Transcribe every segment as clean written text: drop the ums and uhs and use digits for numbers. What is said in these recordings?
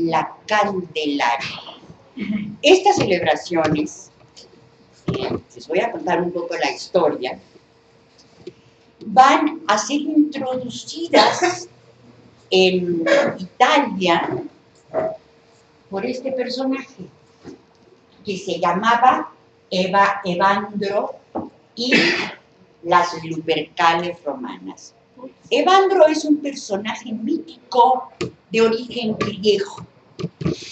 la Candelaria. Estas celebraciones, les voy a contar un poco la historia, van a ser introducidas en Italia por este personaje que se llamaba Evandro y las Lupercales romanas. Evandro es un personaje mítico de origen griego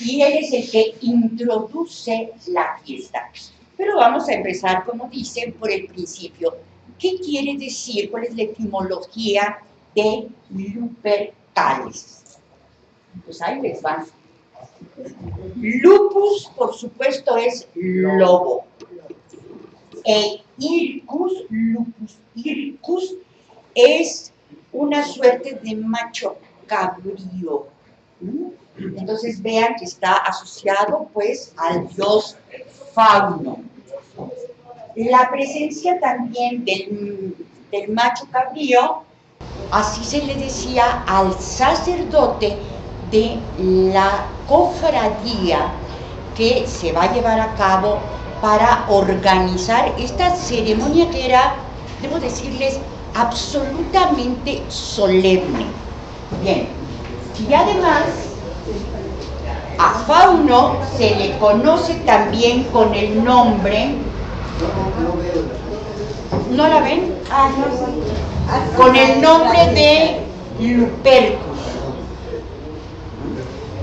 y él es el que introduce la fiesta. Pero vamos a empezar, como dicen, por el principio. ¿Qué quiere decir? ¿Cuál es la etimología de Lupercales? Pues ahí les va. Lupus, por supuesto, es lobo. E Ircus, lupus ircus, es una suerte de macho cabrío. Entonces vean que está asociado pues al dios Fauno. La presencia también del macho cabrío, así se le decía al sacerdote de la cofradía que se va a llevar a cabo para organizar esta ceremonia que era, debo decirles, absolutamente solemne. Bien, y además a Fauno se le conoce también con el nombre, ¿no la ven? No. Con el nombre de Lupercus.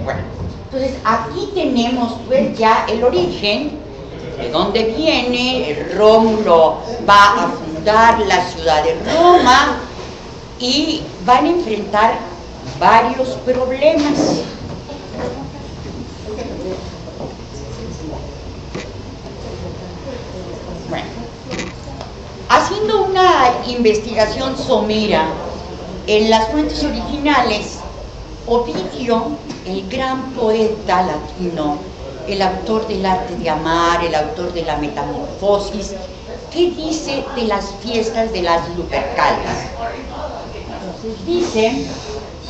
Bueno, entonces aquí tenemos pues ya el origen, de dónde viene. Rómulo va a fundar la ciudad de Roma y van a enfrentar varios problemas. Bueno, haciendo una investigación somera en las fuentes originales, Ovidio, el gran poeta latino, el autor del arte de amar, el autor de la metamorfosis, ¿qué dice de las fiestas de las Lupercales? Dice: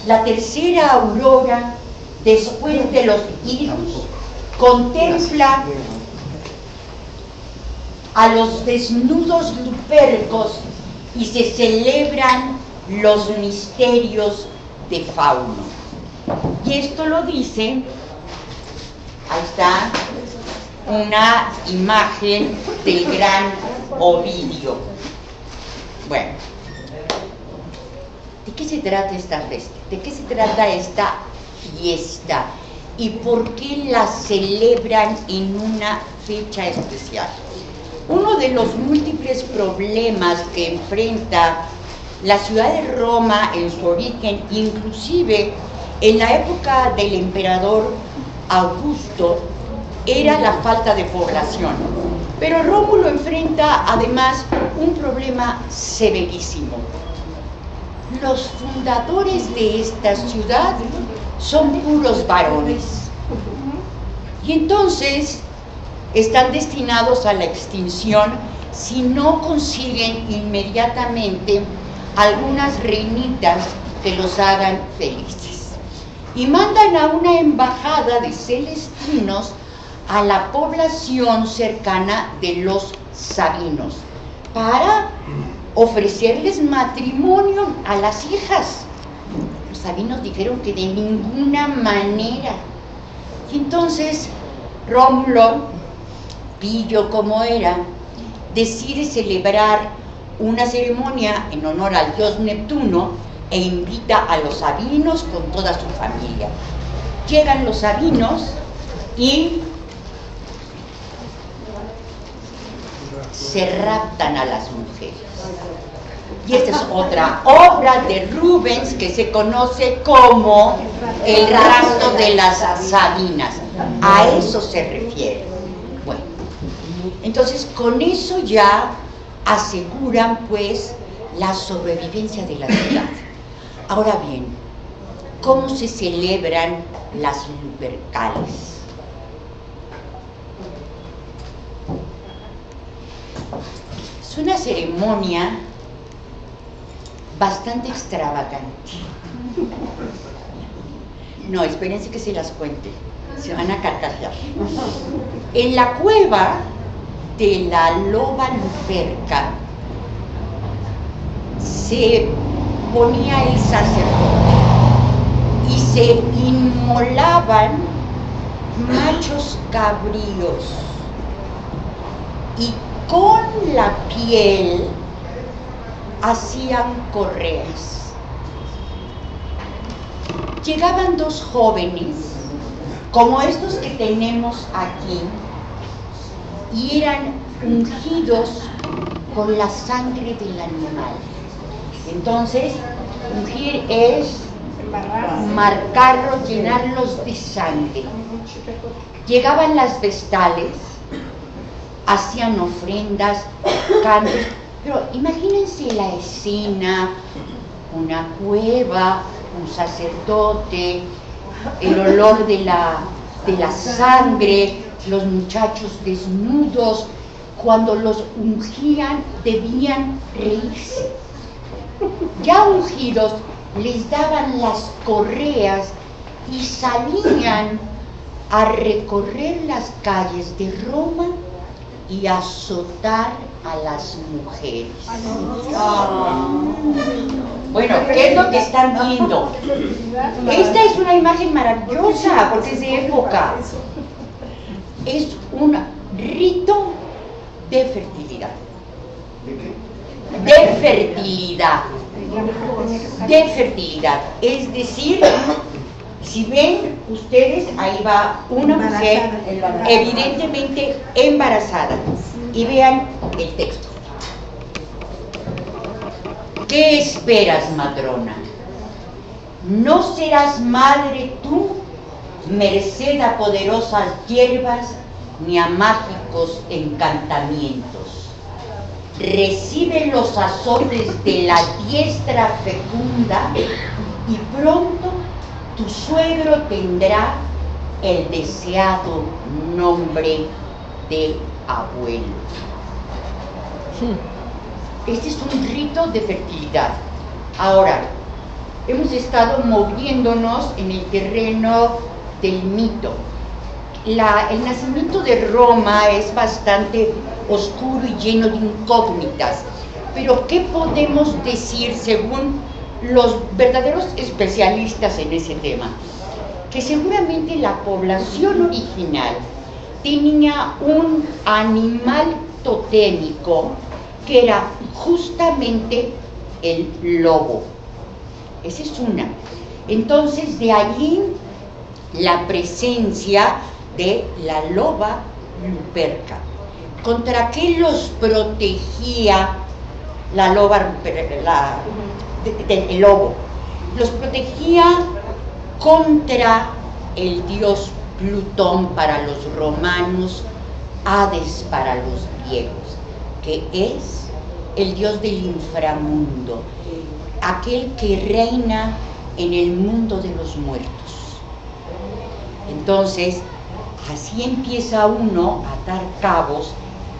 la tercera aurora, después de los idus, contempla a los desnudos lupercos y se celebran los misterios de Fauno. Y esto lo dice, ahí está, una imagen del gran Ovidio. Bueno, ¿de qué se trata esta fiesta? ¿De qué se trata esta fiesta? ¿Y por qué la celebran en una fecha especial? Uno de los múltiples problemas que enfrenta la ciudad de Roma en su origen, inclusive en la época del emperador Augusto, era la falta de población. Pero Rómulo enfrenta además un problema severísimo. Los fundadores de esta ciudad son puros varones. Y entonces están destinados a la extinción si no consiguen inmediatamente algunas reinitas que los hagan felices. Y mandan a una embajada de celestinos a la población cercana de los sabinos para ofrecerles matrimonio a las hijas. Los sabinos dijeron que de ninguna manera. Y entonces Rómulo, pillo como era, decide celebrar una ceremonia en honor al dios Neptuno e invita a los sabinos con toda su familia. Llegan los sabinos y se raptan a las mujeres. Y esta es otra obra de Rubens que se conoce como El rapto de las Sabinas. A eso se refiere. Bueno, entonces con eso ya aseguran pues la sobrevivencia de la ciudad. Ahora bien, ¿cómo se celebran las Lupercales? Es una ceremonia bastante extravagante. No, espérense que se las cuente, se van a carcajear. En la cueva de la loba Luperca se ponía el sacerdote y se inmolaban machos cabríos y con la piel hacían correas. Llegaban dos jóvenes, como estos que tenemos aquí, y eran ungidos con la sangre del animal. Entonces, ungir es marcarlos, llenarlos de sangre. Llegaban las vestales, hacían ofrendas, cantos, pero imagínense la escena, una cueva, un sacerdote, el olor de la sangre, los muchachos desnudos. Cuando los ungían debían reírse. Ya ungidos les daban las correas y salían a recorrer las calles de Roma y azotar a las mujeres. Bueno, ¿qué es lo que están viendo? Esta es una imagen maravillosa porque es de época. Es un rito de fertilidad. De fertilidad. De fertilidad. Es decir, si ven ustedes, ahí va una mujer evidentemente embarazada. Y vean el texto. ¿Qué esperas, madrona? ¿No serás madre tú, merced a poderosas hierbas ni a mágicos encantamientos? Recibe los azotes de la diestra fecunda y pronto tu suegro tendrá el deseado nombre de abuelo. Este es un rito de fertilidad. Ahora, hemos estado moviéndonos en el terreno del mito. El nacimiento de Roma es bastante oscuro y lleno de incógnitas, pero ¿qué podemos decir según los verdaderos especialistas en ese tema? Que seguramente la población original tenía un animal totémico que era justamente el lobo. Esa es una. Entonces, de allí la presencia de la loba Luperca. ¿Contra qué los protegía la loba, el lobo? Los protegía contra el dios Plutón para los romanos, Hades para los griegos, que es el dios del inframundo, aquel que reina en el mundo de los muertos. Entonces, así empieza uno a atar cabos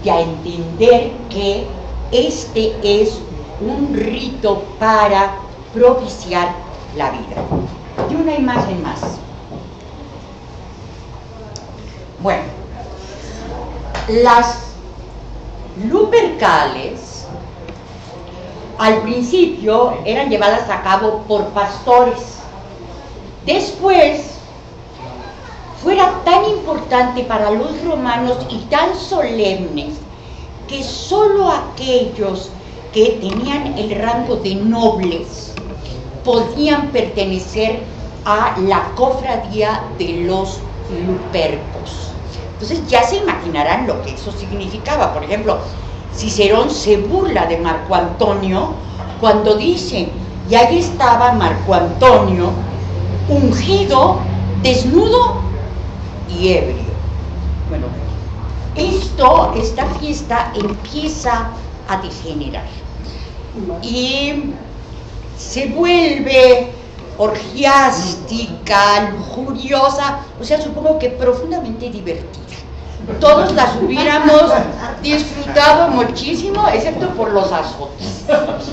y a entender que este es un rito para propiciar la vida. Y una imagen más. Bueno, las Lupercales al principio eran llevadas a cabo por pastores. Después, fuera tan importante para los romanos y tan solemnes que solo aquellos que tenían el rango de nobles podían pertenecer a la cofradía de los Lupercos. Entonces ya se imaginarán lo que eso significaba. Por ejemplo, Cicerón se burla de Marco Antonio cuando dice: y ahí estaba Marco Antonio ungido, desnudo y ebrio. Bueno, esta fiesta empieza a degenerar y se vuelve orgiástica, lujuriosa, o sea, supongo que profundamente divertida. Todos las hubiéramos disfrutado muchísimo, excepto por los azotes.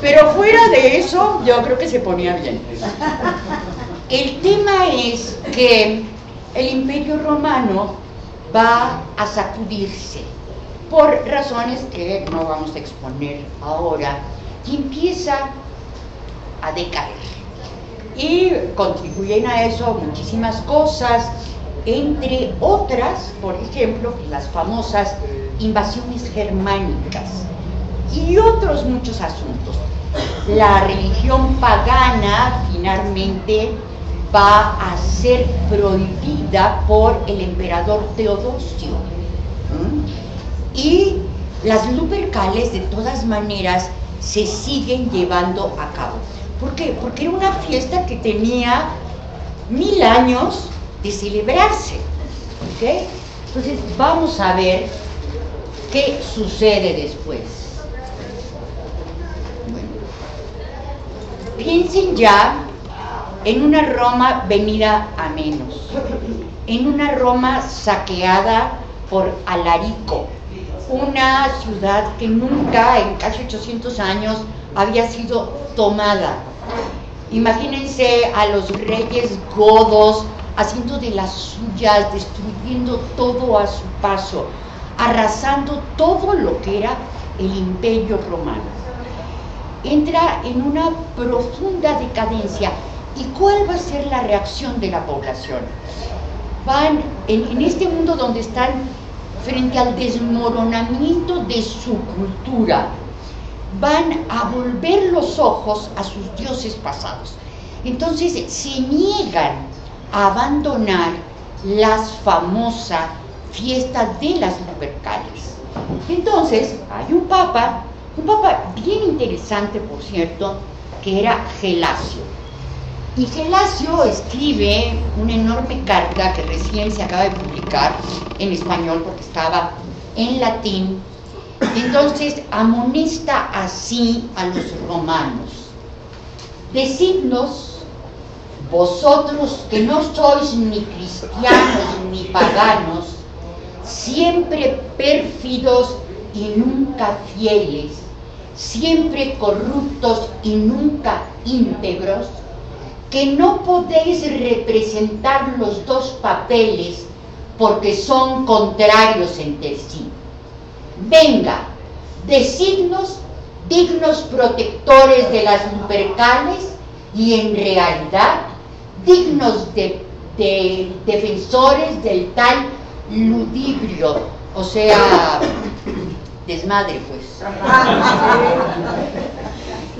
Pero fuera de eso, yo creo que se ponía bien. El tema es que el Imperio Romano va a sacudirse por razones que no vamos a exponer ahora, y empieza a decaer. Y contribuyen a eso muchísimas cosas, entre otras, por ejemplo, las famosas invasiones germánicas y otros muchos asuntos. La religión pagana finalmente va a ser prohibida por el emperador Teodosio. Y las Lupercales, de todas maneras, se siguen llevando a cabo. ¿Por qué? Porque era una fiesta que tenía 1000 años de celebrarse. ¿Okay? Entonces, vamos a ver qué sucede después. Bueno, piensen ya en una Roma venida a menos, en una Roma saqueada por Alarico, una ciudad que nunca en casi 800 años había sido tomada. Imagínense a los reyes godos haciendo de las suyas, destruyendo todo a su paso, arrasando todo lo que era el Imperio Romano. Entra en una profunda decadencia. ¿Y cuál va a ser la reacción de la población? Van, en este mundo donde están frente al desmoronamiento de su cultura, van a volver los ojos a sus dioses pasados. Entonces se niegan a abandonar las famosas fiestas de las Lupercales. Entonces hay un papa bien interesante, por cierto, que era Gelasio. Y Gelasio escribe una enorme carta que recién se acaba de publicar en español porque estaba en latín. Entonces amonesta así a los romanos: decidnos, vosotros que no sois ni cristianos ni paganos, siempre pérfidos y nunca fieles, siempre corruptos y nunca íntegros, que no podéis representar los dos papeles porque son contrarios entre sí. Venga, decidnos dignos protectores de las Lupercales y en realidad dignos de defensores del tal ludibrio, o sea, desmadre pues,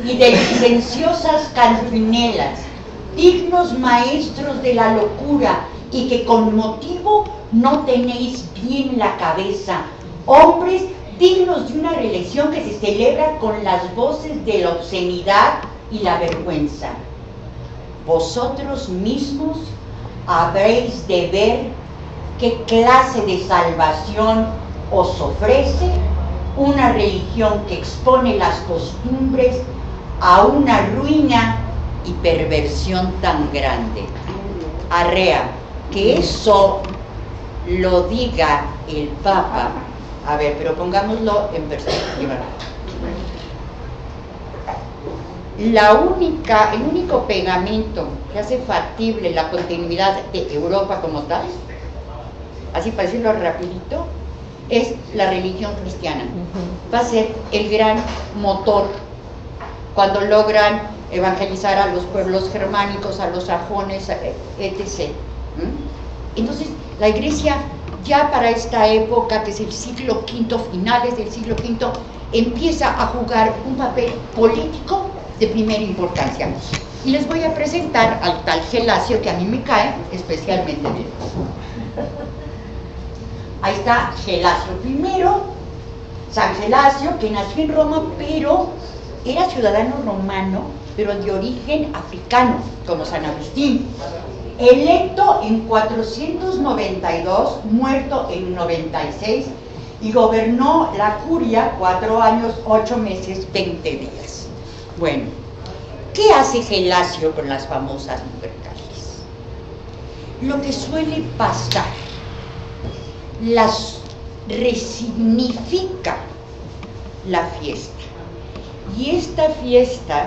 y de licenciosas cantinelas, dignos maestros de la locura y que con motivo no tenéis bien la cabeza, hombres dignos de una reelección que se celebra con las voces de la obscenidad y la vergüenza. Vosotros mismos habréis de ver qué clase de salvación os ofrece una religión que expone las costumbres a una ruina y perversión tan grande. Arrea, que eso lo diga el Papa. A ver, pero pongámoslo en perspectiva. El único pegamento que hace factible la continuidad de Europa como tal, así para decirlo rapidito, es la religión cristiana. Va a ser el gran motor cuando logran evangelizar a los pueblos germánicos, a los sajones, etc. Entonces, la Iglesia ya para esta época, que es el siglo V, finales del siglo V, empieza a jugar un papel político de primera importancia. Y les voy a presentar al tal Gelasio, que a mí me cae especialmente bien. Ahí está Gelasio I, San Gelasio, que nació en Roma, pero era ciudadano romano, pero de origen africano, como San Agustín. Electo en 492, muerto en 96, y gobernó la curia 4 años, 8 meses, 20 días. Bueno, ¿qué hace Gelasio con las famosas Lupercales? Lo que suele pasar, las resignifica la fiesta. Y esta fiesta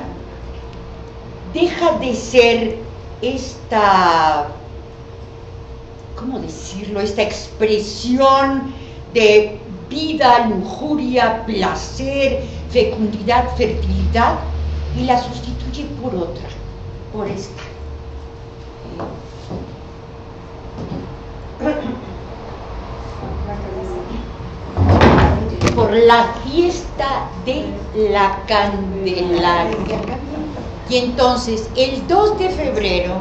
deja de ser ¿cómo decirlo?, esta expresión de vida, lujuria, placer, fecundidad, fertilidad, y la sustituye por otra, por esta. Por la fiesta de la Candelaria. Y entonces, el 2 de febrero,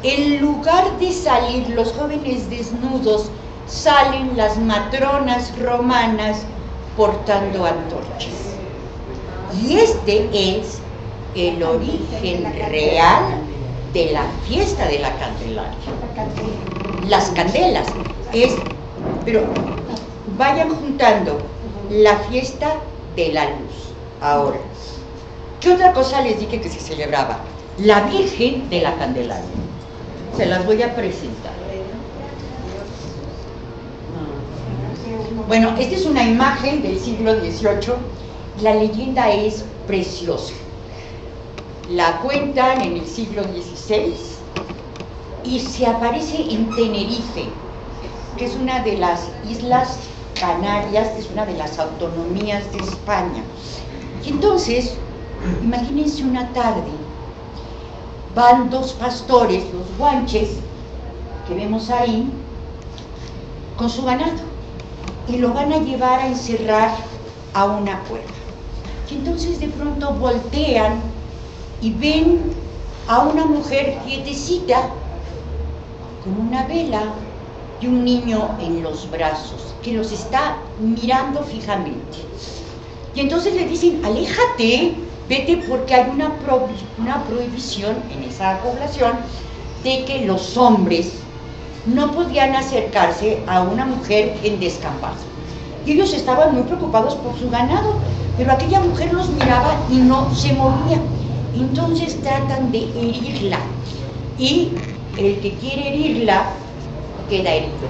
en lugar de salir los jóvenes desnudos, salen las matronas romanas portando antorchas. Y este es el origen real de la fiesta de la Candelaria. Las candelas. Pero vayan juntando la fiesta de la luz. Ahora, ¿qué otra cosa les dije que se celebraba? La Virgen de la Candelaria. Se las voy a presentar. Bueno, esta es una imagen del siglo XVIII. La leyenda es preciosa. La cuentan en el siglo XVI y se aparece en Tenerife, que es una de las islas Canarias, que es una de las autonomías de España. Y entonces, imagínense una tarde, van dos pastores, los guanches, que vemos ahí, con su ganado, y lo van a llevar a encerrar a una cueva. Y entonces de pronto voltean y ven a una mujer quietecita, con una vela y un niño en los brazos, que los está mirando fijamente. Y entonces le dicen, aléjate, vete, porque hay una prohibición en esa población de que los hombres no podían acercarse a una mujer en descampazo. Y ellos estaban muy preocupados por su ganado, pero aquella mujer los miraba y no se movía. Entonces tratan de herirla, y el que quiere herirla queda herido.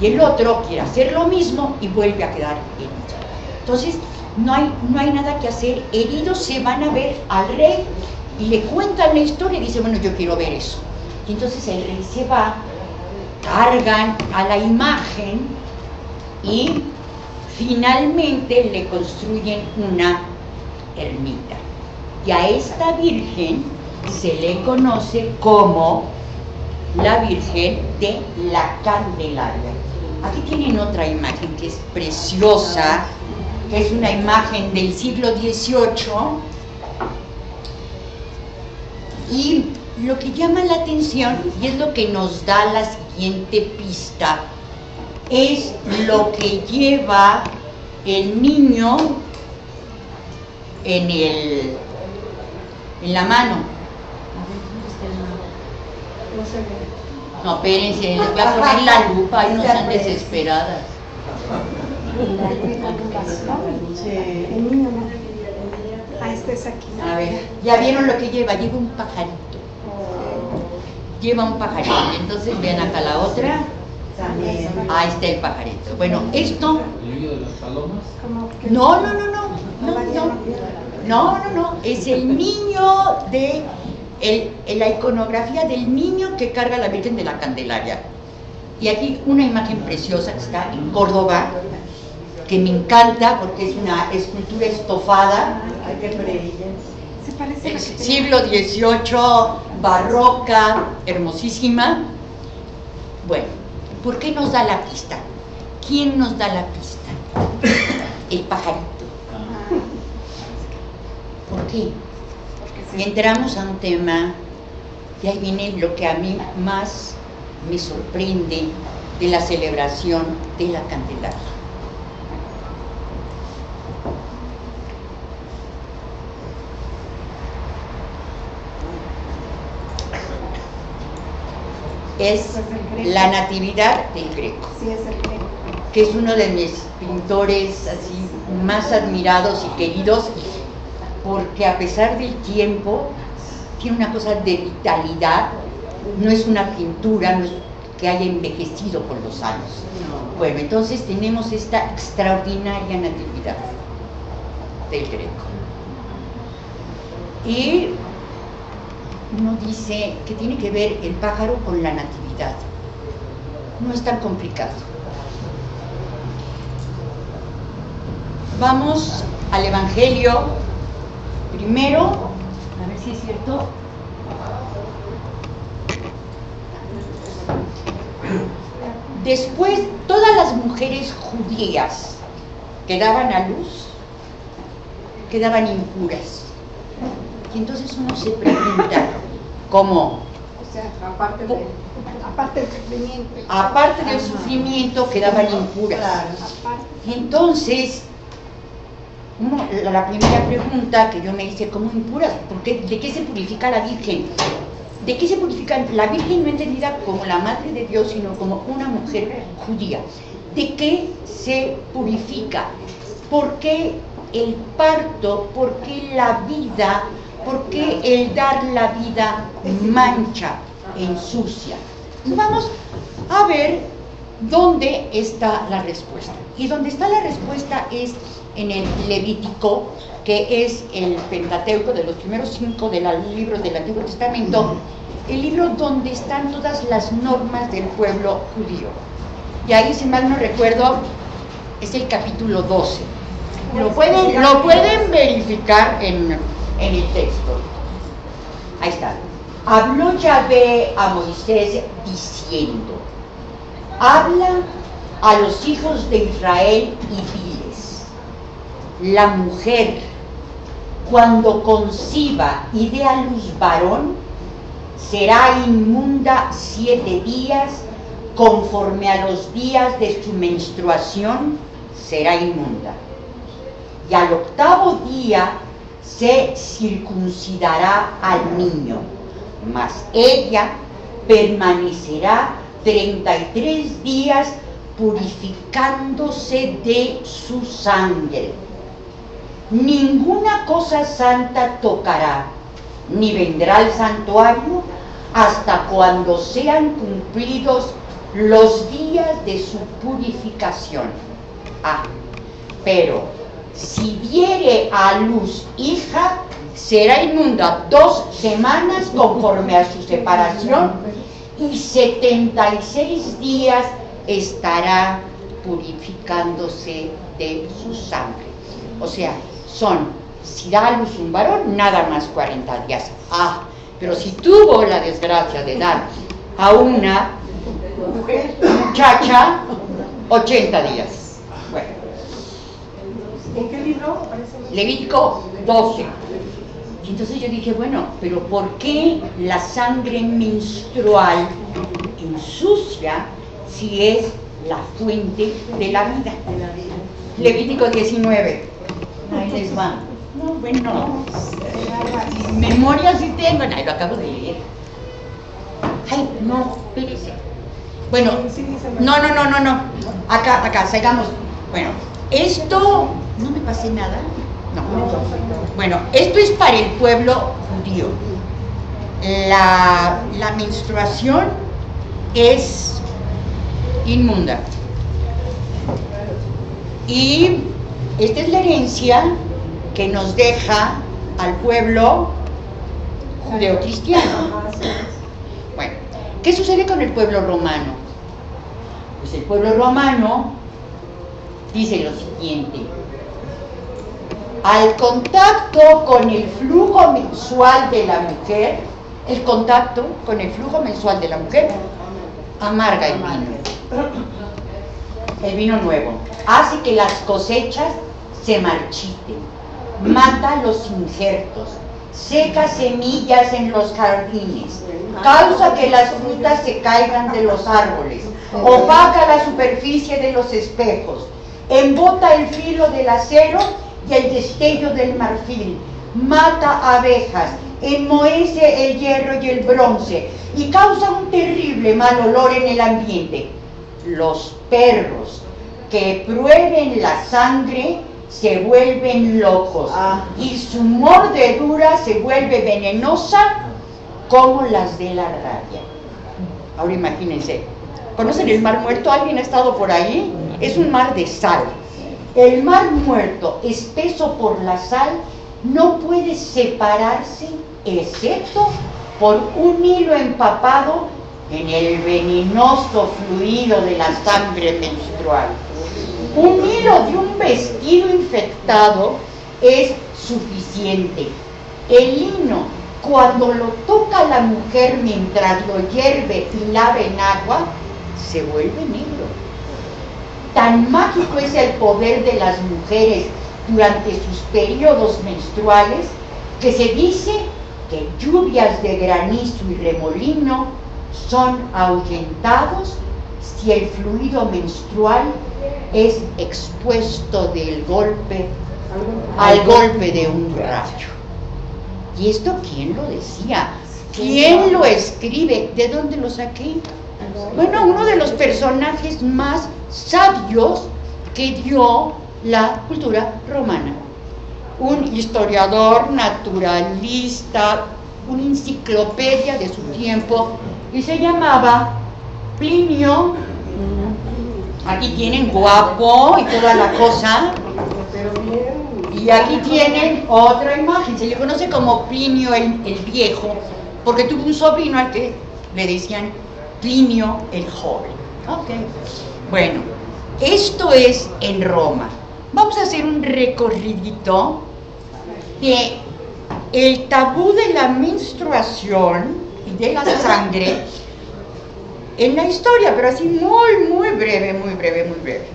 Y el otro quiere hacer lo mismo y vuelve a quedar herido. Entonces no hay nada que hacer. Heridos se van a ver al rey y le cuentan la historia y dice, bueno, yo quiero ver eso. Y entonces el rey se va, cargan a la imagen y finalmente le construyen una ermita. Y a esta virgen se le conoce como la Virgen de la Candelaria. Aquí tienen otra imagen que es preciosa, que es una imagen del siglo XVIII, y lo que llama la atención, y es lo que nos da la siguiente pista, es lo que lleva el niño en la mano. No, espérense, les voy a poner la lupa y no sean desesperadas. El niño no. Ah, este es aquí. A ver, ¿ya vieron lo que lleva? Lleva un pajarito. Lleva un pajarito. Entonces vean acá la otra. Ahí está el pajarito. Bueno, esto. ¿El niño de las palomas? No. Es el niño de la iconografía del niño que carga la Virgen de la Candelaria. Y aquí una imagen preciosa que está en Córdoba, que me encanta porque es una escultura estofada. Ay, qué bella. Se parece a la que Siglo XVIII, barroca, hermosísima. Bueno, ¿por qué nos da la pista? ¿Quién nos da la pista? El pajarito. ¿Por qué? Entramos a un tema, y ahí viene lo que a mí más me sorprende de la celebración de la Candelaria. Es la Natividad del Greco. Sí, es el Greco. Que es uno de mis pintores así más admirados y queridos, porque a pesar del tiempo tiene una cosa de vitalidad. No es una pintura, no es que haya envejecido con los años. Bueno, entonces tenemos esta extraordinaria Natividad del Greco. Y uno dice que tiene que ver el pájaro con la natividad. No es tan complicado. Vamos al Evangelio primero, a ver si es cierto. Después, todas las mujeres judías que daban a luz quedaban impuras. Y entonces uno se pregunta, ¿cómo? O sea, aparte del sufrimiento. Aparte del sufrimiento quedaban impuras. Y entonces, la primera pregunta que yo me hice, ¿cómo impuras? ¿De qué se purifica la Virgen? ¿De qué se purifica la Virgen, no entendida como la Madre de Dios, sino como una mujer judía? ¿De qué se purifica? ¿Por qué el parto? ¿Por qué la vida? ¿Por qué el dar la vida mancha, ensucia? Vamos a ver dónde está la respuesta. Y donde está la respuesta es en el Levítico, que es el Pentateuco de los primeros 5 de los libros del Antiguo Testamento, el libro donde están todas las normas del pueblo judío. Y ahí, si mal no recuerdo, es el capítulo 12. Lo pueden verificar en el texto. Ahí está. Habló Yahvé a Moisés diciendo: habla a los hijos de Israel y diles: la mujer, cuando conciba y dé a luz varón, será inmunda 7 días, conforme a los días de su menstruación será inmunda. Y al 8º día se circuncidará al niño, mas ella permanecerá 33 días purificándose de su sangre. Ninguna cosa santa tocará, ni vendrá al santuario hasta cuando sean cumplidos los días de su purificación. Pero si diere a luz hija, será inmunda 2 semanas conforme a su separación, y 76 días estará purificándose de su sangre. O sea, si da a luz un varón, nada más 40 días. Pero si tuvo la desgracia de dar a una muchacha, 80 días. Bueno. ¿En qué libro aparece? Levítico 12. Y entonces yo dije, bueno, pero ¿por qué la sangre menstrual ensucia si es la fuente de la vida? Levítico 19. Ahí les va. No, bueno, memoria sí tengo, lo acabo de leer. Ay, no, espérese. Bueno, no. Acá, sigamos. Bueno, esto, no me pasé nada. No. Bueno, esto es para el pueblo judío. La menstruación es inmunda. Y esta es la herencia que nos deja al pueblo judeocristiano. Bueno, ¿qué sucede con el pueblo romano? Pues el pueblo romano dice lo siguiente: al contacto con el flujo mensual de la mujer, amarga el vino nuevo, hace que las cosechas se marchiten, mata los injertos, seca semillas en los jardines, causa que las frutas se caigan de los árboles, opaca la superficie de los espejos, embota el filo del acero y el destello del marfil, mata abejas, enmohece el hierro y el bronce y causa un terrible mal olor en el ambiente. Los perros que prueben la sangre se vuelven locos y su mordedura se vuelve venenosa como las de la rabia. Ahora imagínense, ¿conocen el Mar Muerto? ¿Alguien ha estado por ahí? Es un mar de sal. El Mar Muerto, espeso por la sal, no puede separarse excepto por un hilo empapado en el venenoso fluido de la sangre menstrual. Un hilo de un vestido infectado es suficiente. El lino, cuando lo toca la mujer mientras lo hierve y lava en agua, se vuelve negro. Tan mágico es el poder de las mujeres durante sus periodos menstruales que se dice que lluvias de granizo y remolino son ahuyentados si el fluido menstrual es expuesto al golpe de un rayo. ¿Y esto quién lo decía? ¿Quién lo escribe? ¿De dónde lo saqué? Bueno, uno de los personajes más sabios que dio la cultura romana. Un historiador, naturalista, una enciclopedia de su tiempo, y se llamaba Plinio. Aquí tienen guapo y toda la cosa. Y aquí tienen otra imagen. Se le conoce como Plinio el Viejo, porque tuvo un sobrino al que le decían Plinio el Joven. Okay. Bueno, esto es en Roma. Vamos a hacer un recorridito de el tabú de la menstruación y de la sangre en la historia, pero así muy breve.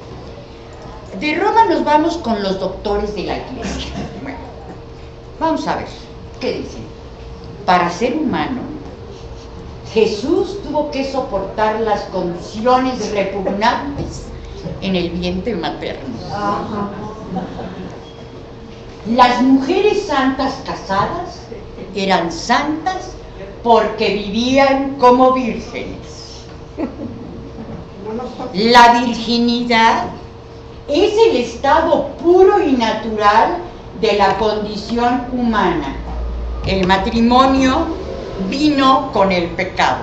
De Roma nos vamos con los doctores de la iglesia. Bueno, vamos a ver, ¿qué dicen? Para ser humano, Jesús tuvo que soportar las condiciones repugnantes en el vientre materno. Las mujeres santas casadas eran santas porque vivían como vírgenes. La virginidad es el estado puro y natural de la condición humana. El matrimonio vino con el pecado.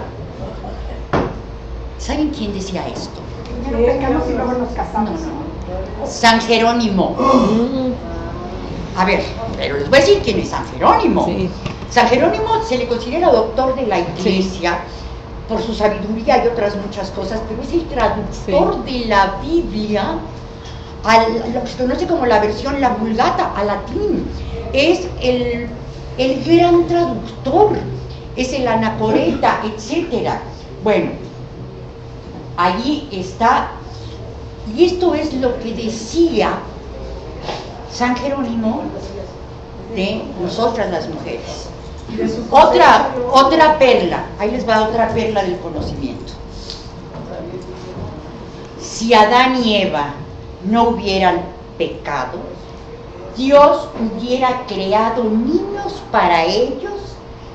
¿Saben quién decía esto? Primero pecamos y luego nos casamos. No. San Jerónimo. A ver, pero les voy a decir quién es San Jerónimo. Sí. San Jerónimo se le considera doctor de la iglesia por su sabiduría y otras muchas cosas, pero es el traductor de la Biblia lo que se conoce como la versión, la Vulgata, a latín. Es el gran traductor, es el Anacoreta, etcétera. Bueno, allí está, y esto es lo que decía San Jerónimo de nosotras las mujeres. Otra perla, ahí les va otra perla del conocimiento. Si Adán y Eva no hubieran pecado, Dios hubiera creado niños para ellos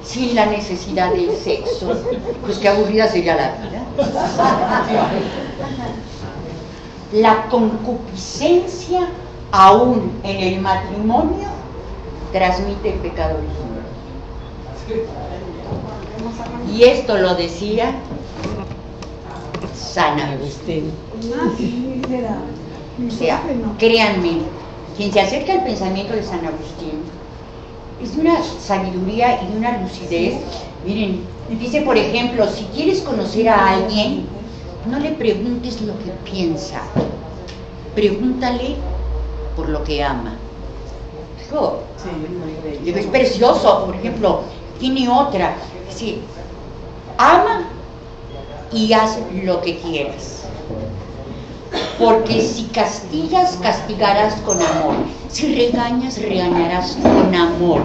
sin la necesidad del sexo. Pues qué aburrida sería la vida. La concupiscencia, aún en el matrimonio, transmite el pecado original. Y esto lo decía San Agustín. O sea, créanme, quien se acerca al pensamiento de San Agustín es de una sabiduría y de una lucidez. Miren, dice, por ejemplo, si quieres conocer a alguien, no le preguntes lo que piensa, pregúntale por lo que ama. Digo, es precioso. Por ejemplo, tiene otra, sí, ama y haz lo que quieras, porque si castigas, castigarás con amor, si regañas, regañarás con amor.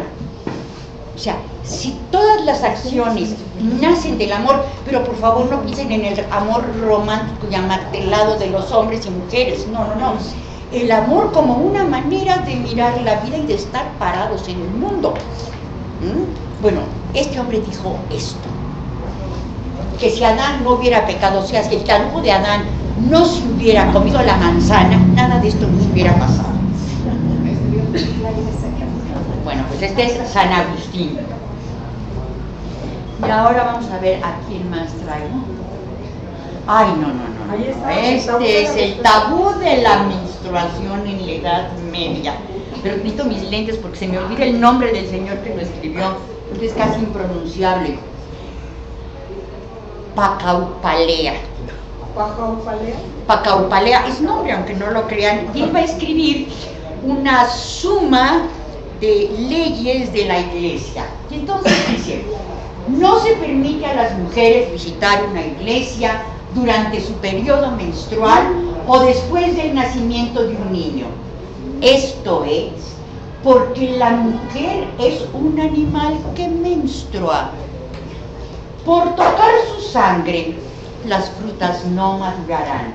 O sea, si todas las acciones nacen del amor, pero por favor no piensen en el amor romántico y amartelado de los hombres y mujeres, no. El amor como una manera de mirar la vida y de estar parados en el mundo. Bueno, este hombre dijo esto, que si Adán no hubiera pecado, o sea, si el tarugo de Adán no se hubiera comido la manzana, nada de esto nos hubiera pasado. Bueno, pues este es San Agustín. Y ahora vamos a ver a quién más traigo. Ay, no. Este es el tabú de la menstruación en la Edad Media. Pero necesito mis lentes porque se me olvida el nombre del señor que lo escribió. es casi impronunciable. Pacaupalea. ¿Pacaupalea? Pacaupalea es nombre, aunque no lo crean, y él va a escribir una suma de leyes de la iglesia. Y entonces dice, no se permite a las mujeres visitar una iglesia durante su periodo menstrual o después del nacimiento de un niño. Esto es porque la mujer es un animal que menstrua. Por tocar su sangre, las frutas no madurarán,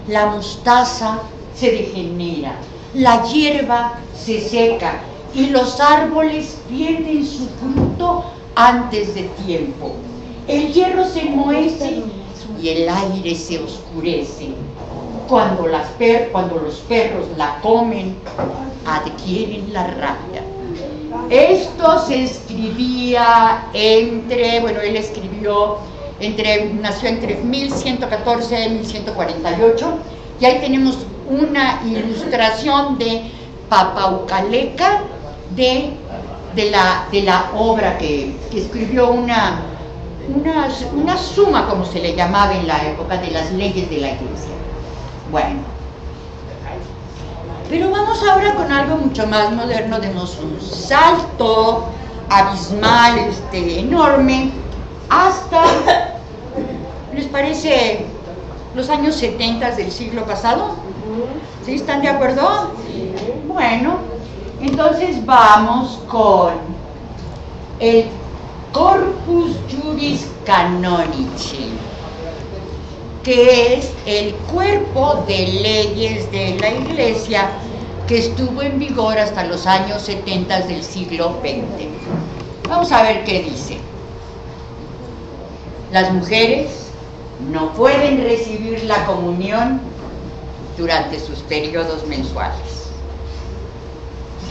la mostaza se degenera, la hierba se seca y los árboles pierden su fruto antes de tiempo. El hierro se enmohece y el aire se oscurece. Cuando los perros la comen, adquieren la rabia. Esto se escribía él escribió, nació entre 1114 y 1148, y ahí tenemos una ilustración de Papaucaleca de la obra que escribió una suma, como se le llamaba en la época, de las leyes de la iglesia. Bueno, pero vamos ahora con algo mucho más moderno. Demos un salto abismal, enorme, hasta, ¿les parece los años 70 del siglo pasado? ¿Sí? ¿Están de acuerdo? Bueno, entonces vamos con el Corpus Juris Canonici, que es el cuerpo de leyes de la Iglesia que estuvo en vigor hasta los años 70 del siglo XX. Vamos a ver qué dice. Las mujeres no pueden recibir la comunión durante sus periodos mensuales.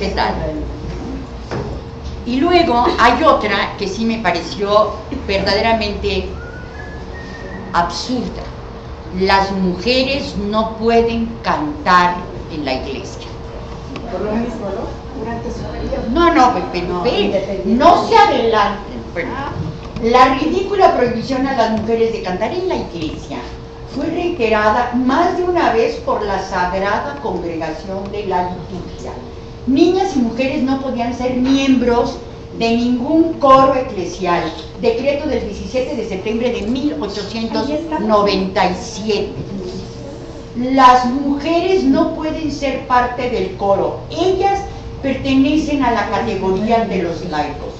¿Qué tal? Y luego hay otra que sí me pareció verdaderamente absurda. Las mujeres no pueden cantar en la iglesia. Por lo mismo, ¿no? Durante su periodo. No se adelanten. Bueno, la ridícula prohibición a las mujeres de cantar en la iglesia fue reiterada más de una vez por la Sagrada Congregación de la Liturgia. Niñas y mujeres no podían ser miembros de ningún coro eclesial. Decreto del 17 de septiembre de 1897. Las mujeres no pueden ser parte del coro. Ellas pertenecen a la categoría de los laicos.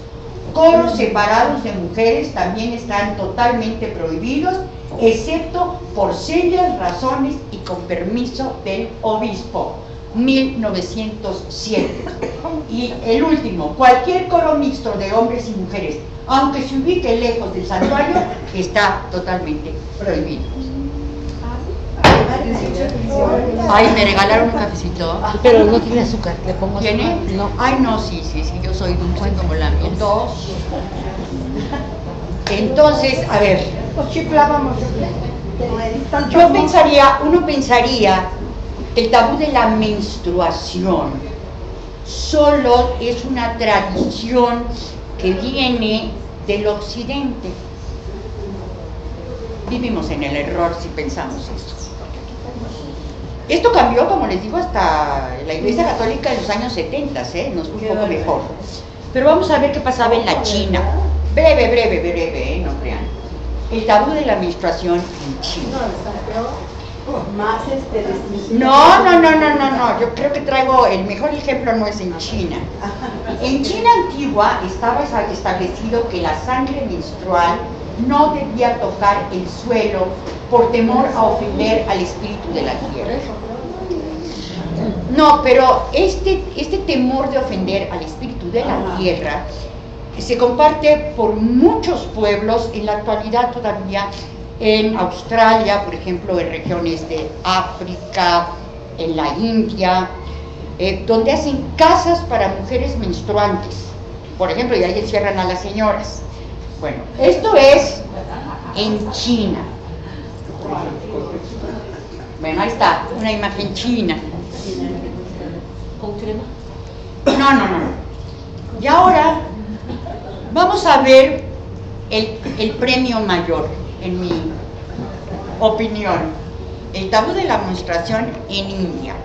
Coros separados de mujeres también están totalmente prohibidos, excepto por serias razones y con permiso del obispo. 1907. Y el último, cualquier coro mixto de hombres y mujeres, aunque se ubique lejos del santuario, está totalmente prohibido. Ay, me regalaron un cafecito. Pero no tiene azúcar, le pongo azúcar. ¿Tiene? No. Ay, no, sí, yo soy dulce como la miel. Dos. Entonces, a ver, Pues chiflábamos. uno pensaría que el tabú de la menstruación solo es una tradición que viene del occidente. Vivimos en el error si pensamos eso. Esto cambió, como les digo, hasta la Iglesia Católica en los años 70, nos fue un poco mejor. Pero vamos a ver qué pasaba en la China. Breve, no crean. El tabú de la menstruación en China. Más restricción. No, yo creo que traigo el mejor ejemplo, no es en China. En China antigua estaba establecido que la sangre menstrual no debía tocar el suelo por temor a ofender al espíritu de la tierra. No, pero este temor de ofender al espíritu de la tierra se comparte por muchos pueblos en la actualidad todavía. En Australia, por ejemplo, en regiones de África, en la India, donde hacen casas para mujeres menstruantes, por ejemplo, y ahí encierran a las señoras. Bueno, esto es en China. Bueno, ahí está, una imagen china. ¿Con crema? No. Y ahora Vamos a ver el premio mayor, en mi opinión, el tabú de la menstruación en India.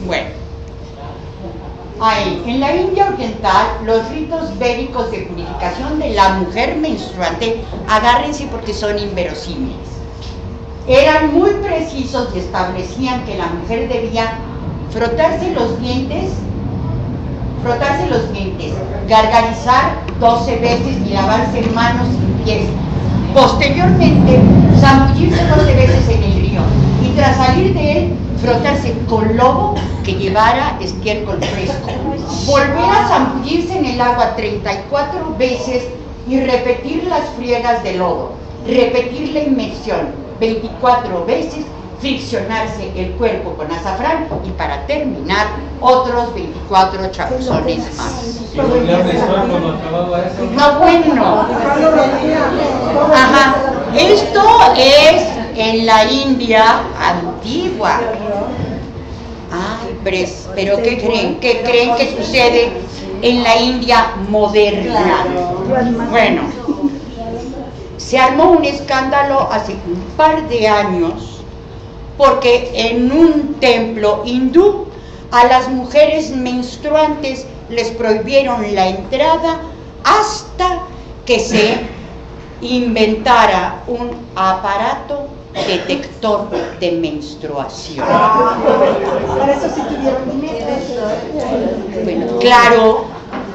Bueno, ahí, en la India oriental, los ritos védicos de purificación de la mujer menstruante, agárrense porque son inverosímiles, eran muy precisos y establecían que la mujer debía frotarse los dientes, gargarizar 12 veces y lavarse manos y pies. Posteriormente, zambullirse 12 veces en el río y tras salir de él, frotarse con lodo que llevara estiércol fresco. Volver a zambullirse en el agua 34 veces y repetir las friegas de lodo. Repetir la inmersión 24 veces, friccionarse el cuerpo con azafrán y para terminar otros 24 chapuzones más. No, bueno. Ajá. Esto es en la India antigua. Ay, pero ¿qué creen? ¿Qué creen que sucede en la India moderna? Bueno, se armó un escándalo hace un par de años porque en un templo hindú a las mujeres menstruantes les prohibieron la entrada hasta que se inventara un aparato detector de menstruación. Para eso sí tuvieron dinero. Bueno, claro,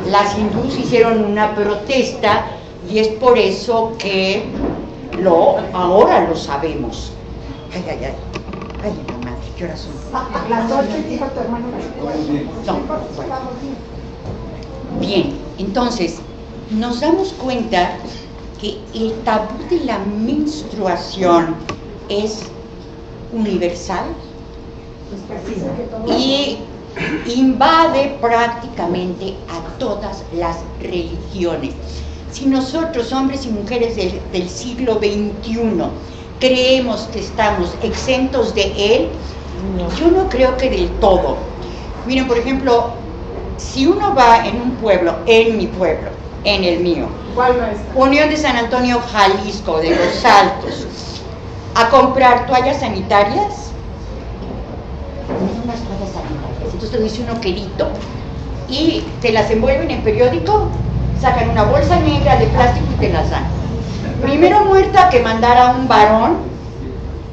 las hindús hicieron una protesta y es por eso que ahora lo sabemos. Ay, mi madre, ¿qué horas son? Las 8 dijo tu hermano. No, bueno. Bien, entonces, nos damos cuenta que el tabú de la menstruación es universal y invade prácticamente a todas las religiones. Si nosotros, hombres y mujeres del siglo XXI, creemos que estamos exentos de él, yo no creo que del todo. Miren, por ejemplo, si uno va en un pueblo, en mi pueblo, en el mío, Unión de San Antonio, Jalisco, de Los Altos, a comprar toallas sanitarias, unas toallas sanitarias, entonces te dice uno querido, y te las envuelven en periódico, sacan una bolsa negra de plástico y te las dan. Primero muerta que mandar a un varón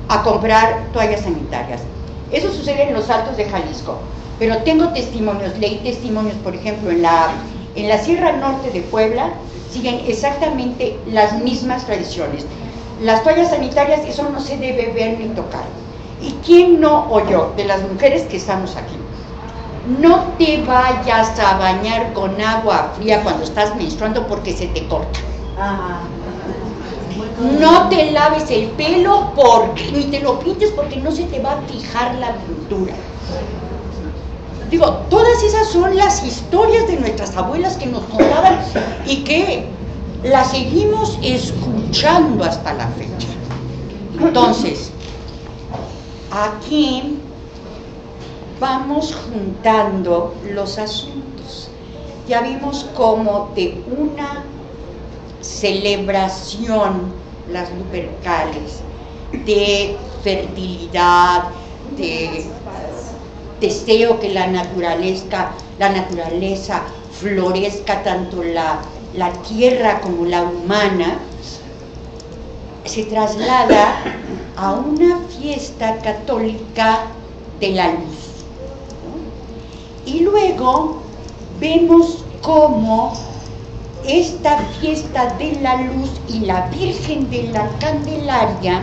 a comprar toallas sanitarias. Eso sucede en Los Altos de Jalisco, pero tengo testimonios, leí testimonios, por ejemplo, en la Sierra Norte de Puebla, siguen exactamente las mismas tradiciones. Las toallas sanitarias, eso no se debe ver ni tocar. ¿Y quién no oyó de las mujeres que estamos aquí? No te vayas a bañar con agua fría cuando estás menstruando porque se te corta. No te laves el pelo ni te lo pintes porque no se te va a fijar la pintura. Digo, todas esas son las historias de nuestras abuelas que nos contaban y que las seguimos escuchando hasta la fecha. Entonces, aquí vamos juntando los asuntos. Ya vimos cómo de una celebración, las lupercales, de fertilidad, de deseo que la naturaleza florezca tanto la tierra como la humana, se traslada a una fiesta católica de la luz, ¿no? Y luego vemos cómo esta fiesta de la luz y la Virgen de la Candelaria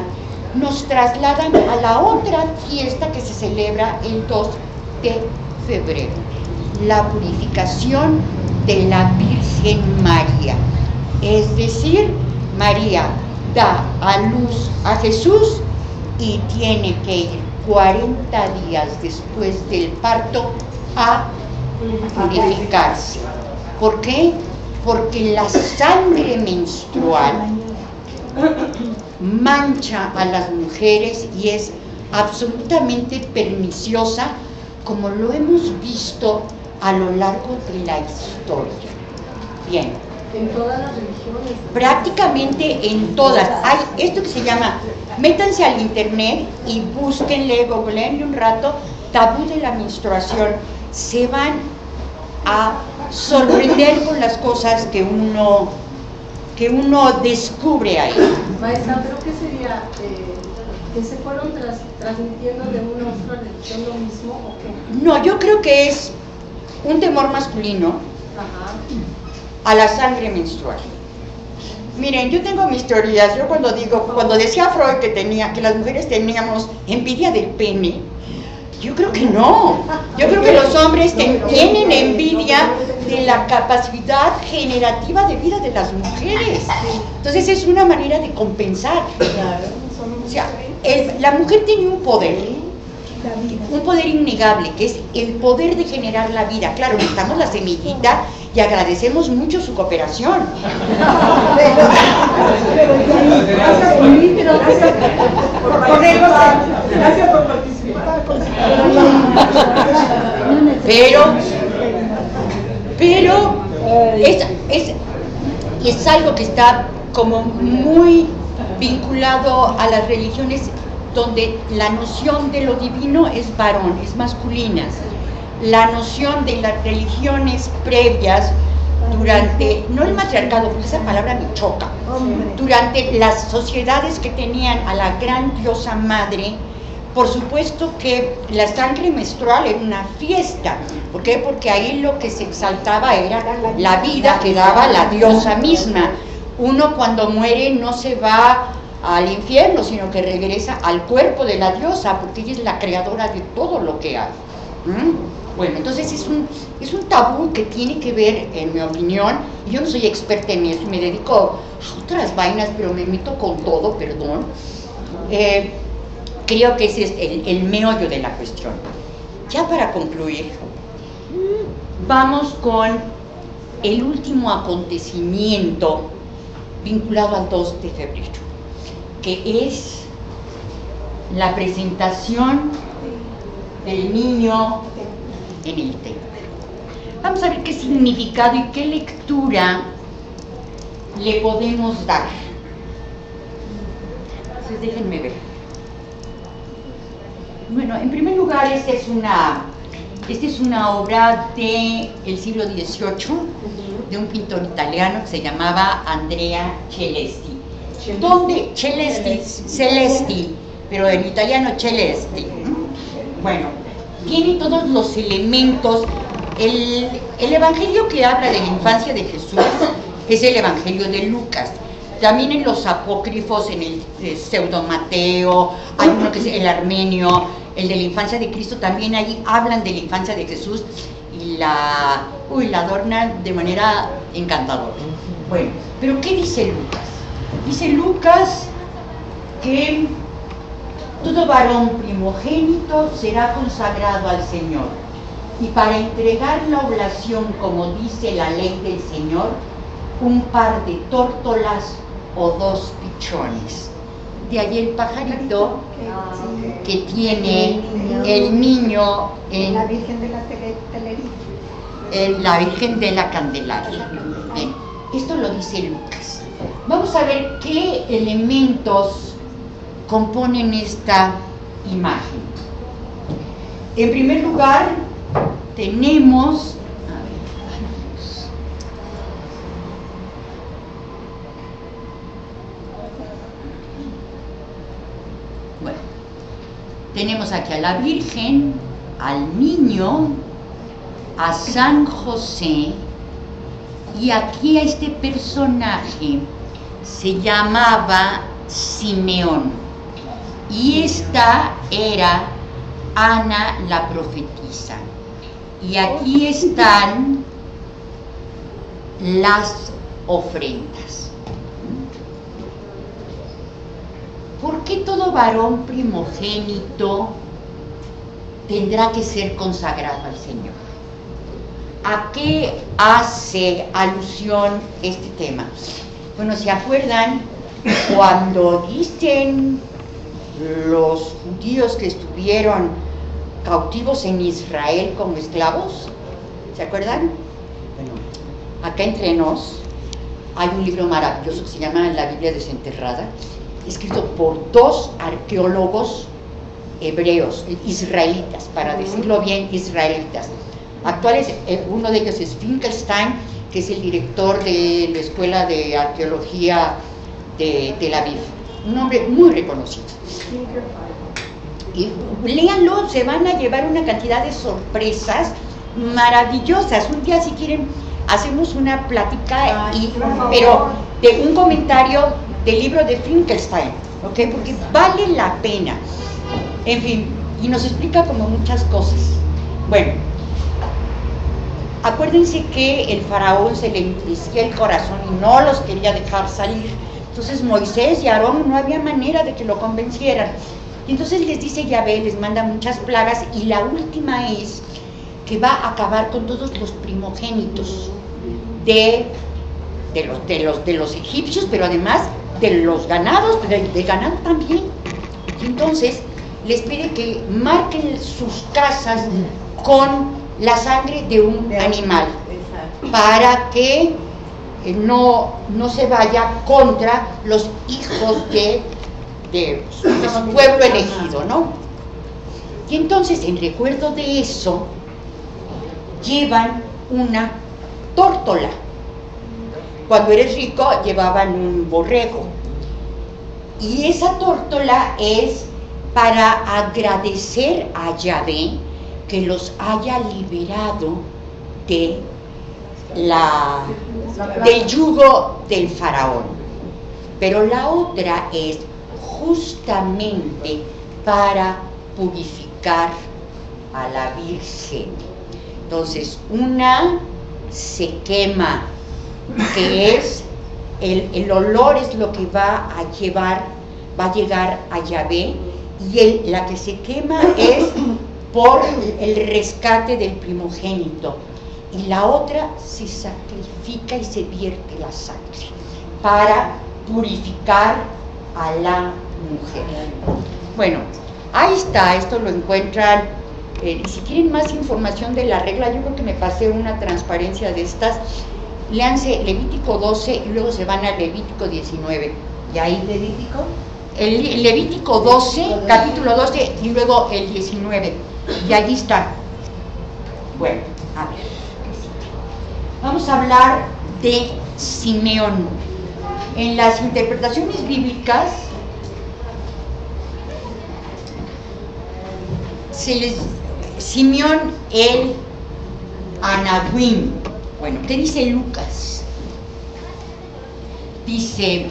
nos trasladan a la otra fiesta que se celebra el 2 de febrero, la purificación de la Virgen María. Es decir, María da a luz a Jesús y tiene que ir 40 días después del parto a purificarse. ¿Por qué? Porque la sangre menstrual mancha a las mujeres y es absolutamente perniciosa, como lo hemos visto a lo largo de la historia. Bien. En todas las religiones. Prácticamente en todas. Hay esto que se llama, métanse al internet y búsquenle, googleenle un rato, tabú de la menstruación. Se van a sorprender con las cosas que uno descubre ahí. Maestra, ¿pero qué sería? ¿Que se fueron transmitiendo de una a otra religión lo mismo o qué? No, yo creo que es un temor masculino a la sangre menstrual. Miren, yo tengo mis teorías. Yo cuando decía Freud que las mujeres teníamos envidia del pene, yo creo que no. Yo creo que los hombres tienen envidia de la capacidad generativa de vida de las mujeres. Entonces es una manera de compensar. O sea, la mujer tiene un poder innegable, que es el poder de generar la vida. Claro, necesitamos la semillita y agradecemos mucho su cooperación. Gracias por participar. Pero es algo que está como muy vinculado a las religiones donde la noción de lo divino es varón, es masculina. La noción de las religiones previas durante, no el matriarcado, porque esa palabra me choca, durante las sociedades que tenían a la gran diosa madre, por supuesto que la sangre menstrual era una fiesta. ¿Por qué? Porque ahí lo que se exaltaba era la vida que daba la diosa misma. Uno cuando muere no se va al infierno, sino que regresa al cuerpo de la diosa, porque ella es la creadora de todo lo que hay. Bueno, entonces es un tabú que tiene que ver, en mi opinión, y yo no soy experta en eso, me dedico a otras vainas, pero me meto con todo, perdón. Creo que ese es el meollo de la cuestión. Ya para concluir, vamos con el último acontecimiento vinculado al 2 de febrero, que es la presentación del niño en el templo. Vamos a ver qué significado y qué lectura le podemos dar. Entonces déjenme ver. Bueno, en primer lugar, esta es una obra del siglo XVIII de un pintor italiano que se llamaba Andrea Celesti. Donde Celesti, pero en italiano Celesti. Bueno, tiene todos los elementos. El evangelio que habla de la infancia de Jesús es el evangelio de Lucas. También en los apócrifos, en el pseudo Mateo, hay uno que es el armenio, el de la infancia de Cristo, también ahí hablan de la infancia de Jesús y la adornan de manera encantadora. Bueno, pero ¿qué dice Lucas? Dice Lucas que todo varón primogénito será consagrado al Señor, y para entregar la oblación, como dice la ley del Señor, un par de tórtolas o 2 pichones. De ahí el pajarito que tiene el niño en la Virgen de la Telería. En la Virgen de la Candelaria. Bien, esto lo dice Lucas. Vamos a ver qué elementos componen esta imagen. En primer lugar, tenemos tenemos aquí a la Virgen, al niño, a San José, y aquí a este personaje se llamaba Simeón, y esta era Ana la profetisa. Y aquí están las ofrendas. ¿Por qué todo varón primogénito tendrá que ser consagrado al Señor? ¿A qué hace alusión este tema? Bueno, ¿se acuerdan cuando dicen los judíos que estuvieron cautivos en Israel como esclavos? ¿Se acuerdan? Bueno, acá entre nos hay un libro maravilloso que se llama La Biblia Desenterrada, escrito por 2 arqueólogos hebreos, israelitas, para decirlo bien, israelitas. Actuales, uno de ellos es Finkelstein, que es el director de la Escuela de Arqueología de Tel Aviv. Un hombre muy reconocido. Y léanlo, se van a llevar una cantidad de sorpresas maravillosas. Un día, si quieren, hacemos una plática, pero de un comentario del libro de Finkelstein, ¿ok? Porque vale la pena. En fin, y nos explica como muchas cosas. Bueno, acuérdense que el faraón se le endurecía el corazón y no los quería dejar salir. Entonces Moisés y Aarón no había manera de que lo convencieran. Y entonces les dice Yahvé, les manda muchas plagas, y la última es que va a acabar con todos los primogénitos de los egipcios, pero además de los ganados, de ganado también. Y entonces les pide que marquen sus casas con la sangre de un animal, para que no se vaya contra los hijos de su pueblo elegido, ¿no? Y entonces, en recuerdo de eso, llevan una tórtola. Cuando eres rico, llevaban un borrego. Y esa tórtola es para agradecer a Yahvé que los haya liberado del yugo del faraón. Pero la otra es justamente para purificar a la Virgen. Entonces, una se quema, que es el olor, es lo que va a llegar a Yahvé, y la que se quema es por el rescate del primogénito, y la otra se sacrifica y se vierte la sangre para purificar a la mujer. Bueno, ahí está, esto lo encuentran. Si quieren más información de la regla, yo creo que me pasé una transparencia de estas. Léanse Levítico 12 y luego se van a Levítico 19. ¿Y ahí Levítico? El Levítico 12, capítulo 12, y luego el 19. Y allí está. Bueno, a ver. Vamos a hablar de Simeón. En las interpretaciones bíblicas Simeón el Anahuim. Bueno, ¿qué dice Lucas? Dice: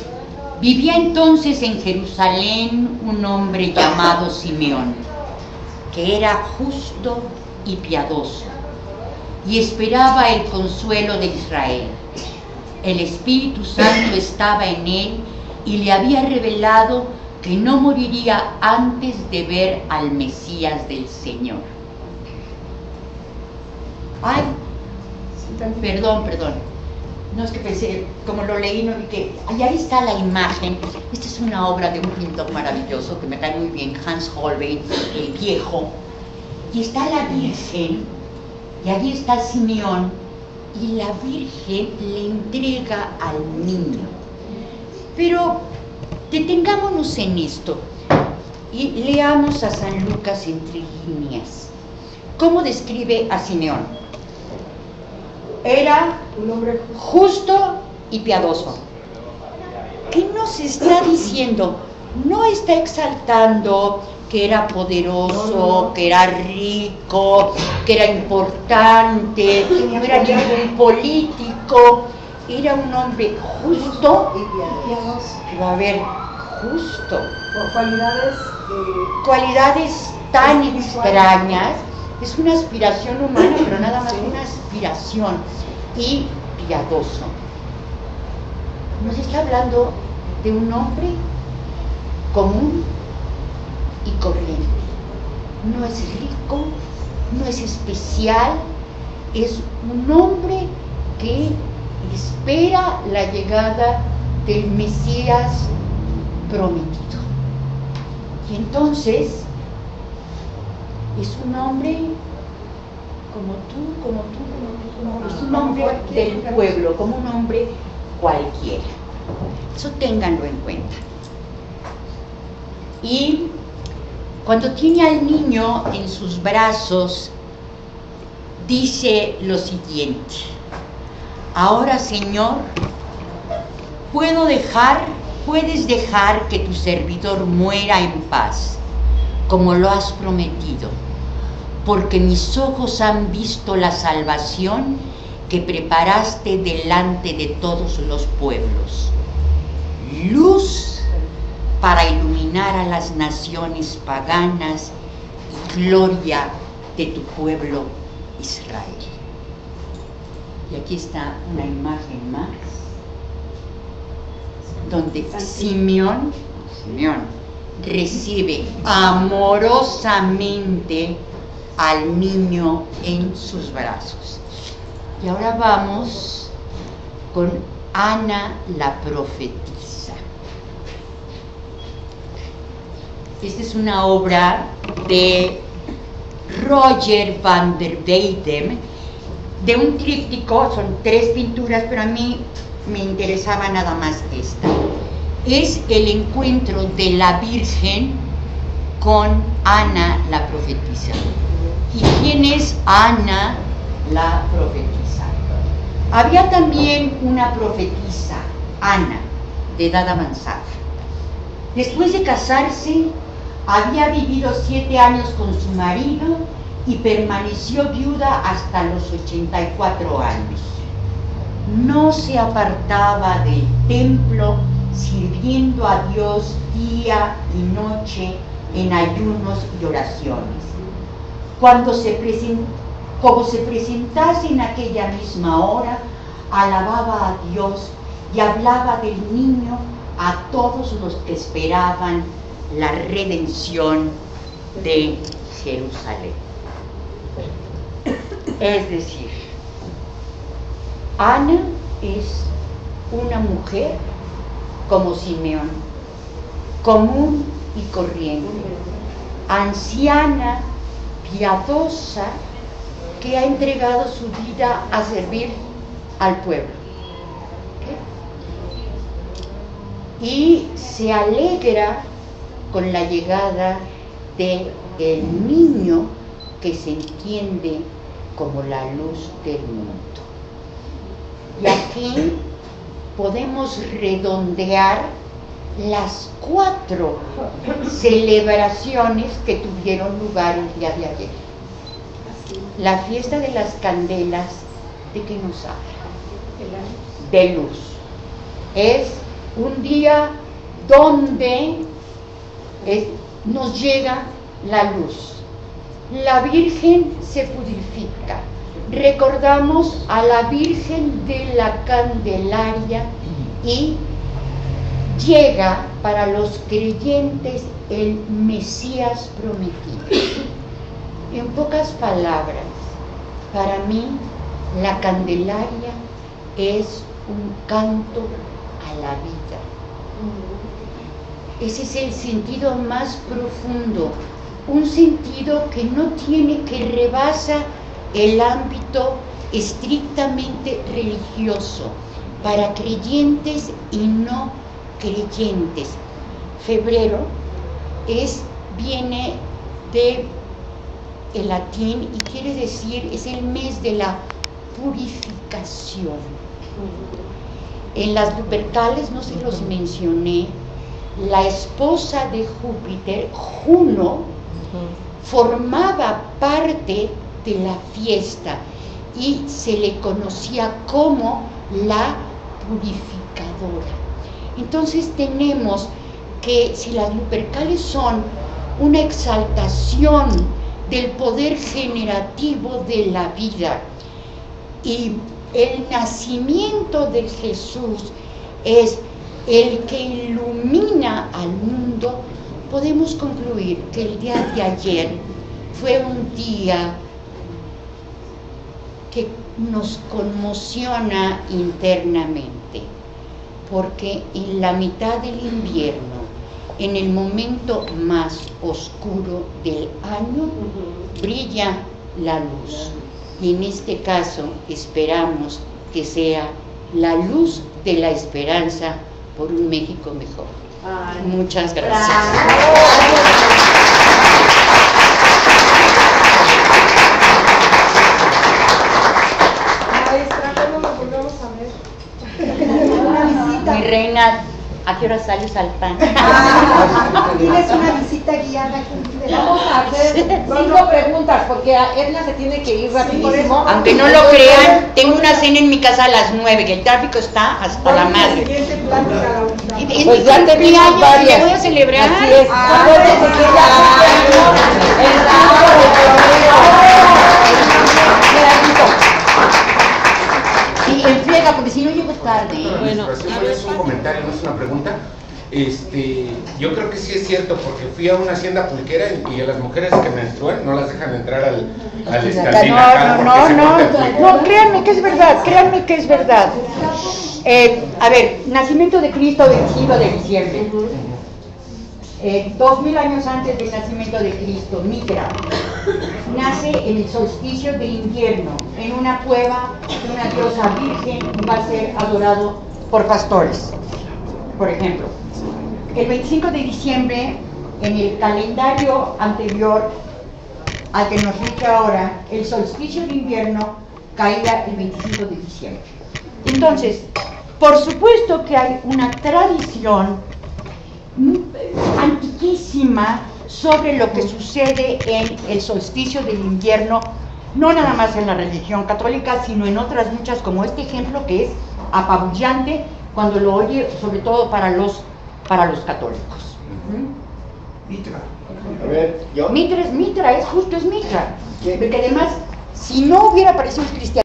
vivía entonces en Jerusalén un hombre llamado Simeón, que era justo y piadoso, y esperaba el consuelo de Israel. El Espíritu Santo estaba en él y le había revelado que no moriría antes de ver al Mesías del Señor. Ay, perdón. No, es que pensé, como lo leí, no vi que... ahí está la imagen. Esta es una obra de un pintor maravilloso que me cae muy bien, Hans Holbein, el viejo. Y está la Virgen, y allí está Simeón, y la Virgen le entrega al niño. Pero detengámonos en esto y leamos a San Lucas entre líneas. ¿Cómo describe a Simeón? Era un hombre justo y piadoso. ¿Qué nos está diciendo? No está exaltando que era poderoso, que era rico, que era importante, que no era ningún político. Era un hombre justo y piadoso. Pero a ver, justo. Por cualidades tan extrañas. Es una aspiración humana, pero nada más una aspiración. Y piadoso. Nos está hablando de un hombre común y corriente. No es rico, no es especial, es un hombre que espera la llegada del Mesías prometido. Y entonces es un hombre como es un hombre del pueblo, como un hombre cualquiera. Eso ténganlo en cuenta. Y cuando tiene al niño en sus brazos, dice lo siguiente: ahora, Señor, puedes dejar que tu servidor muera en paz, como lo has prometido, porque mis ojos han visto la salvación que preparaste delante de todos los pueblos, luz para iluminar a las naciones paganas y gloria de tu pueblo Israel. Y aquí está una imagen más, donde Simeón recibe amorosamente al niño en sus brazos. Y ahora vamos con Ana la profetisa. Esta es una obra de Roger van der Weyden, de un tríptico, son 3 pinturas, pero a mí me interesaba nada más esta. Es el encuentro de la Virgen con Ana la profetisa. ¿Y quién es Ana la profetisa? Había también una profetisa, Ana, de edad avanzada. Después de casarse, había vivido 7 años con su marido y permaneció viuda hasta los 84 años. No se apartaba del templo, sirviendo a Dios día y noche en ayunos y oraciones. Como se presentase en aquella misma hora, alababa a Dios y hablaba del niño a todos los que esperaban la redención de Jerusalén. Es decir, Ana es una mujer como Simeón, común y corriente, anciana, piadosa, que ha entregado su vida a servir al pueblo. ¿Okay? Y se alegra con la llegada del niño que se entiende como la luz del mundo. Y aquí podemos redondear las 4 celebraciones que tuvieron lugar el día de ayer. La fiesta de las candelas, ¿de qué nos habla? De luz. Es un día donde nos llega la luz. La Virgen se purifica. Recordamos a la Virgen de la Candelaria y llega para los creyentes el Mesías prometido. En pocas palabras, para mí la Candelaria es un canto a la vida. Ese es el sentido más profundo, un sentido que no tiene, que rebasa el ámbito estrictamente religioso, para creyentes y no creyentes. Febrero viene de el latín y quiere decir, es el mes de la purificación. En las Lupercales, no se los mencioné, la esposa de Júpiter, Juno, formaba parte de la fiesta y se le conocía como la purificadora. Entonces tenemos que si las Lupercales son una exaltación del poder generativo de la vida y el nacimiento de Jesús es el que ilumina al mundo, podemos concluir que el día de ayer fue un día que nos conmociona internamente, porque en la mitad del invierno, en el momento más oscuro del año, brilla la luz. y en este caso esperamos que sea la luz de la esperanza por un México mejor. Muchas gracias. Maestra, ¿cuándo nos volvemos a ver? Mi reina, ¿a qué hora sales al pan? Tienes una visita guiada aquí. Vamos a hacer 5 preguntas porque Edna se tiene que ir rapidísimo. Aunque no lo crean, tengo una cena en mi casa a las 9, que el tráfico está hasta la madre. Siguiente plática, Laurita. Es Pues mi ya cumpleaños, tenemos varias. ¿me voy a celebrar? Así es. Acuérdense que ya el 5 de febrero. Sí, en friega, porque si no llego tarde. Bueno, es un comentario, no es una pregunta. Yo creo que sí es cierto, porque fui a una hacienda pulquera y a las mujeres que menstruan no las dejan entrar al estandín acá porque se corta el pulque. No, créanme que es verdad. A ver, nacimiento de Cristo, 25 de diciembre. 2000 años antes del nacimiento de Cristo, Mitra nace en el solsticio de invierno, en una cueva de una diosa virgen, y va a ser adorado por pastores, por ejemplo. El 25 de diciembre, en el calendario anterior al que nos rige ahora, el solsticio de invierno caía el 25 de diciembre. Entonces, por supuesto que hay una tradición antiquísima sobre lo que sucede en el solsticio del invierno, no nada más en la religión católica, sino en otras muchas, como este ejemplo que es apabullante cuando lo oye, sobre todo para los católicos. Mitra. A ver, yo. Mitra, es Mitra. Porque además, si no hubiera aparecido el cristianismo,